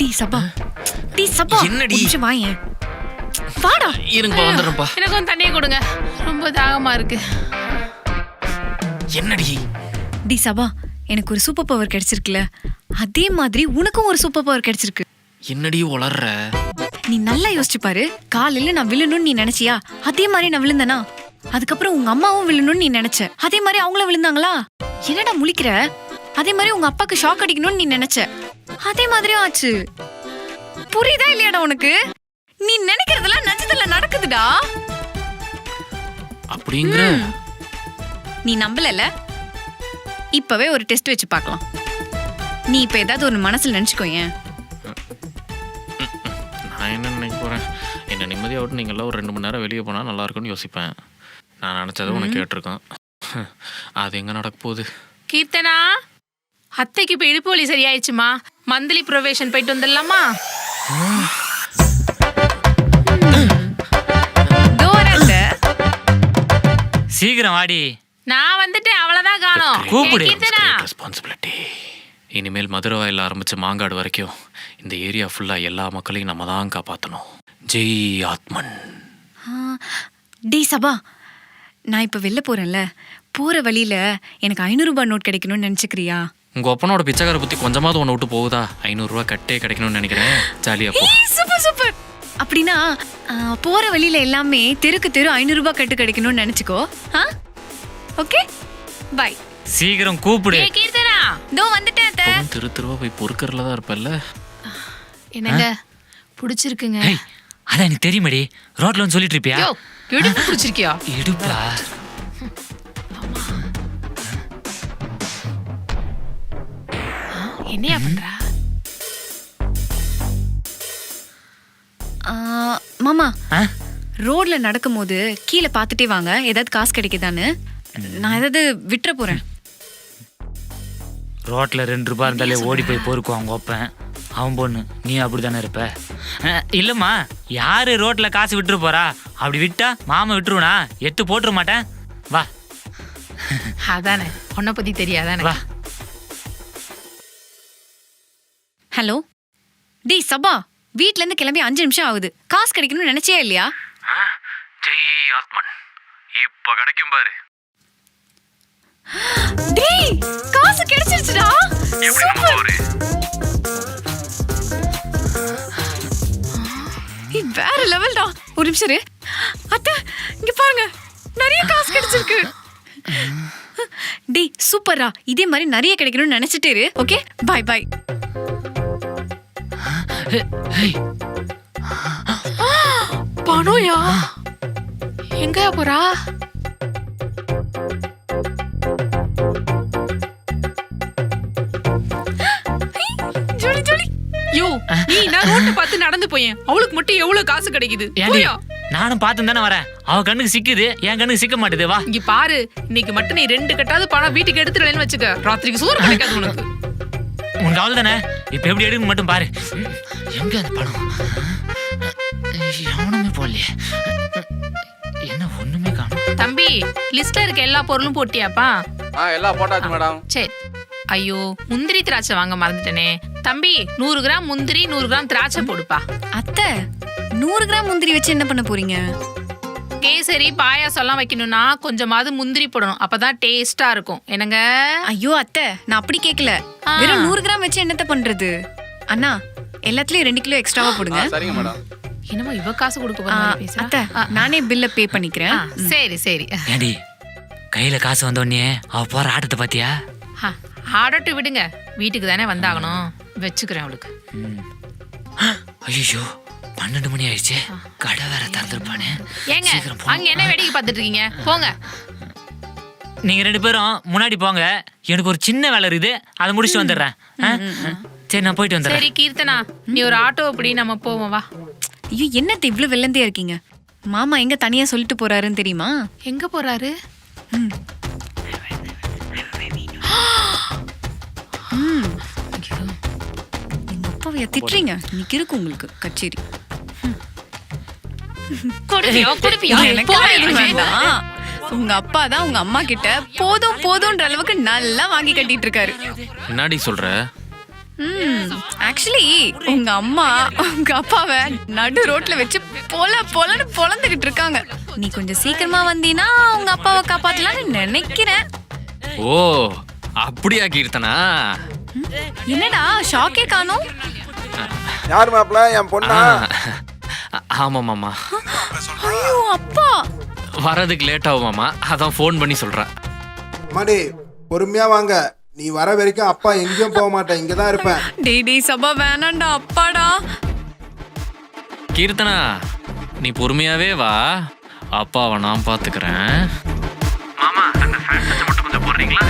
D சபா என்னடி? கொஞ்சம் வாயேன். வாடா. இருங்கப்பா, வந்துடுறேன்ப்பா. எனக்கு கொஞ்சம் தண்ணியை கொடுங்க, ரொம்ப தாகமா இருக்கு. என்னடி? டி சபா, எனக்கு ஒரு சூப்பர் பவர் கிடைச்சிருக்குல, அதே மாதிரி உனக்கும் ஒரு சூப்பர் பவர் கிடைச்சிருக்கு. என்னடி உளர்ற? நீ நல்லா யோசிச்சு பாரு. காலையில நான் விழணும்னு நீ நினைச்சியா? அதே மாதிரி நான் விழுந்தனா? அதுக்கப்புறம் உங்க அம்மாவும் விழணும்னு நீ நினைச்ச, அதே மாதிரி அவங்களும் விழுந்தாங்களா? என்னடா முழிக்கிற? அதே மாதிரி உங்க அப்பாக்கு ஷாக் அடிக்கணும்னு நீ நினைச்ச, அதே மாதிரியும் ஆச்சு. புரியுதா இல்லையாடா உனக்கு? நீ நினைக்கிறதெல்லாம் நிஜத்துல நடக்குதுடா. அப்படிங்கிற? நீ நம்பலல? இப்பவே ஒரு டெஸ்ட் வச்சு பார்க்கலாம். நீ இப்ப ஏதாவது ஒரு மனசுல நினைச்சுக்கோயேன். நான் என்ன நினைக்க போறேன்? என்ன நிம்மதியாக விட்டு நீங்கள் எல்லாம் ஒரு 2 மணி நேரம் வெளியே போனால் நல்லா இருக்கும்னு யோசிப்பேன். நான் நினச்சதை உனக்கு கேட்டிருக்கேன். அது எங்கே நடக்க போகுது? கீர்த்தனா, அத்தைக்கு இப்போ இடுப்பு வலி சரியாயிடுச்சுமா. மந்த்லி ப்ரொவேஷன் போயிட்டு வந்துடலாமா? சீக்கிரம் வாடி. நான் வந்துட்டேன், அவ்வளவுதான் காணோம். கூப்பிடு. கீர்த்தனா, ரெஸ்பான்சிபிலிட்டி. இனிமேல் மதுரை வாயில் ஆரம்பிச்சு மாங்காடு வரைக்கும் இந்த ஏரியா ஃபுல்லாக எல்லா மக்களையும் நம்ம தான் காப்பாற்றணும். ஜெய் ஆத்மன். டி சபா, நான் இப்ப வெளில போறேன்ல, போற வழியில எனக்கு 500 ரூபாய் நோட் கிடைக்கணும்னு நினைச்சுக்கிறியா? உங்கள் அப்பனோட பிச்சைக்கார புத்தி கொஞ்சமாவது ஒன்று விட்டு போகுதா? 500 ரூபா கட்டே கிடைக்கணும்னு நினைக்கிறேன். ஜாலியா போ. Super super. அப்படின்னா போற வழியில எல்லாமே தெருக்கு தெரு 500 ரூபாய் கட்டு கிடைக்கணும்னு நினைச்சுக்கோ. Okay, bye. சீக்கிரம் கூப்பிடு. ஏய் கீர்த்தனா, தோ வந்துட்டேன் அத்தை. திரு திருவா போய் பொறுக்கறதுல தான் இருப்பல்ல. என்னங்க பிடிச்சிருக்குங்க? ஏய், அதான் எனக்கு தெரியுமாடி. ரோட்ல வந்து சொல்லிட்டு இருப்பியா? யோ, இடுப்பு பிடிச்சிருக்கியா? இடுப்பா? என்னையா பண்றா? மாமா, ஆ? ரோட்ல நடக்கும்போது கீழே பார்த்துட்டே வாங்க, ஏதாவது காசு கிடைக்குதான்னு. நான் ஏதாவது விட்டுற போறேன். ரோட்ல 2 ரூபாய் இருந்தாலே ஓடி போய் பொறுக்குவான் அவங்க ஒப்பன். அவன் பொண்ணு, நீ அப்படித்தானே இருப்ப? இல்லம்மா, யாரு ரோட்ல காசு விட்டுரு போறா? அப்படி விட்டா மாமா விட்டுருவனா? எட்டு போட்டுற மாட்டேன். வா. அதானே, உன்னை பத்தி தெரியாதானே? வா. ஹலோ டி சபா, வீட்ல இருந்து கிளம்பி 5 நிமிஷம் ஆகுது. காசு கிடைக்கணும்னு நினைச்சியா இல்லையா? ஜெய் ஆத்மன். இப்ப கிடைக்கும் பாரு. டேய், காசு கிடைச்சிருச்சுடா. சூப்பர். வேற லெவல்டா. ஒரு நிமிஷம் இரு. அத்தை, இங்க பாருங்க, நிறைய காசு கிடைச்சிருக்கு. டேய் சூப்பரா. இதே மாதிரி நிறைய கிடைக்கணும்னு நினைச்சிட்டே இரு. Okay, bye bye. பணம்யா? எங்க போறா? ஜோலி ஜோலி. யோ, நீ நான் ரோட்ட பார்த்து நடந்து போயேன், அவளுக்கு மட்டும் எவ்வளவு காசு கிடைக்குது? ஏண்டி, நானும் பார்த்து தானே வரேன். அவ கண்ணுக்கு சிக்குது, என் கண்ணுக்கு சிக்க மாட்டுது. வா. இங்க பாரு, இன்னைக்கு மட்டும் நீ 2 கட்டாவது பணம் வீட்டுக்கு எடுத்துடலன்னு வச்சுக்க, ராத்திரிக்கு சோறு கிடைக்காது உனக்கு. உனக்கு அவள் தானே. இப்ப எப்படி எடுக்கணும் மட்டும் பாரு. எங்க அந்த பணம்? எவனுமே போடலையே. என்ன ஒண்ணுமே காணும்? தம்பி, லிஸ்ட்ல இருக்க எல்லா பொருளும் போட்டியாப்பா? எல்லாம் போட்டாச்சு மேடம். சரி. ஐயோ, முந்திரி திராட்சை வாங்க மறந்துட்டேனே. தம்பி, 100 கிராம் முந்திரி, 100 கிராம் திராட்சை போடுப்பா. அத்தை, 100 கிராம் முந்திரி வச்சு என்ன பண்ண போறீங்க? கேசரி பாயாசம் எல்லாம் வைக்கணும்னா கொஞ்சமாவது முந்திரி போடணும், அப்பதான் டேஸ்டா இருக்கும். என்னங்க? ஐயோ அத்தை, நான் அப்படி கேக்கல. வெறும் 100 கிராம் வச்சு என்னத்த பண்றது? அண்ணா, எல்லாத்துலயும் 2 கிலோ எக்ஸ்ட்ராவா போடுங்க. சரிங்க மேடம். என்னமோ இவ காசு கொடுக்க போற மாதிரி பேசுறா. அத்தை, நானே பில்ல பே பண்ணிக்கிறேன். சரி சரி. ஏண்டி, கையில காசு வந்த உடனே அவ போற ஆட்டத்தை பாத்தியா? ஆடட்டு விடுங்க, வீட்டுக்கு தானே வந்தாகணும். வச்சுக்கிறேன் அவளுக்கு. ஐயோ, 12 மணி ஆயிடுச்சு. கடை வேற திறந்துருப்பானே. ஏங்க, அங்க என்ன வேடிக்கை பார்த்துட்டு இருக்கீங்க? போங்க. நீங்க 2 பேரும் முன்னாடி போங்க. எனக்கு ஒரு சின்ன வேலை இருக்குது, அதை முடிச்சுட்டு வந்துடுறேன். சரி, நான் போயிட்டு வந்துடுறேன். சரி கீர்த்தனா, நீ ஒரு ஆட்டோ அப்படி நம்ம போவோம், வா. ஐயோ, என்னத்த இவ்ளோ வெள்ளந்தியா இருக்கீங்க? மாமா எங்க தனியா சொல்லிட்டு போறாருன்னு தெரியுமா? எங்க போறாரு? எங்க அப்பாவைய திட்டுறீங்க? இன்னைக்கு இருக்கு உங்களுக்கு கச்சேரி. உங்க அப்பா தான் உங்க அம்மா கிட்ட போதும் போதும்ன்ற அளவுக்கு நல்லா வாங்கி கட்டிட்டு இருக்காரு. என்னடி சொல்ற? ஆக்சுவலி உங்க அம்மா உங்க அப்பாவை நடு ரோட்ல வச்சு பொலன்னு பொழந்துகிட்டு இருக்காங்க. நீ கொஞ்சம் சீக்கிரமா வந்தீனா உங்க அப்பாவை காப்பாத்தலாம்னு நினைக்கிறேன். ஓ அப்படியா கீர்த்தனா? என்னடா ஷாக்கே காணோம்? யார் மாப்பிள்ள? என் பொண்ணா? ஆமாம் மாமா. ஐயோ அப்பா, வரதுக்கு லேட் ஆகும் மாமா, அதான் ஃபோன் பண்ணி சொல்கிறேன். மாடி பொறுமையா வாங்க. நீ வர வரைக்கும் அப்பா எங்கேயும் போக மாட்டேன், இங்க தான் இருப்பேன். டேய் சபா வேணாண்டா அப்பாடா. கீர்த்தனா நீ பொறுமையாவே வா, அப்பாவை நான் பார்த்துக்கிறேன். மாமா அந்த ஃபேன் மட்டும் கொஞ்சம் போடுறீங்களா?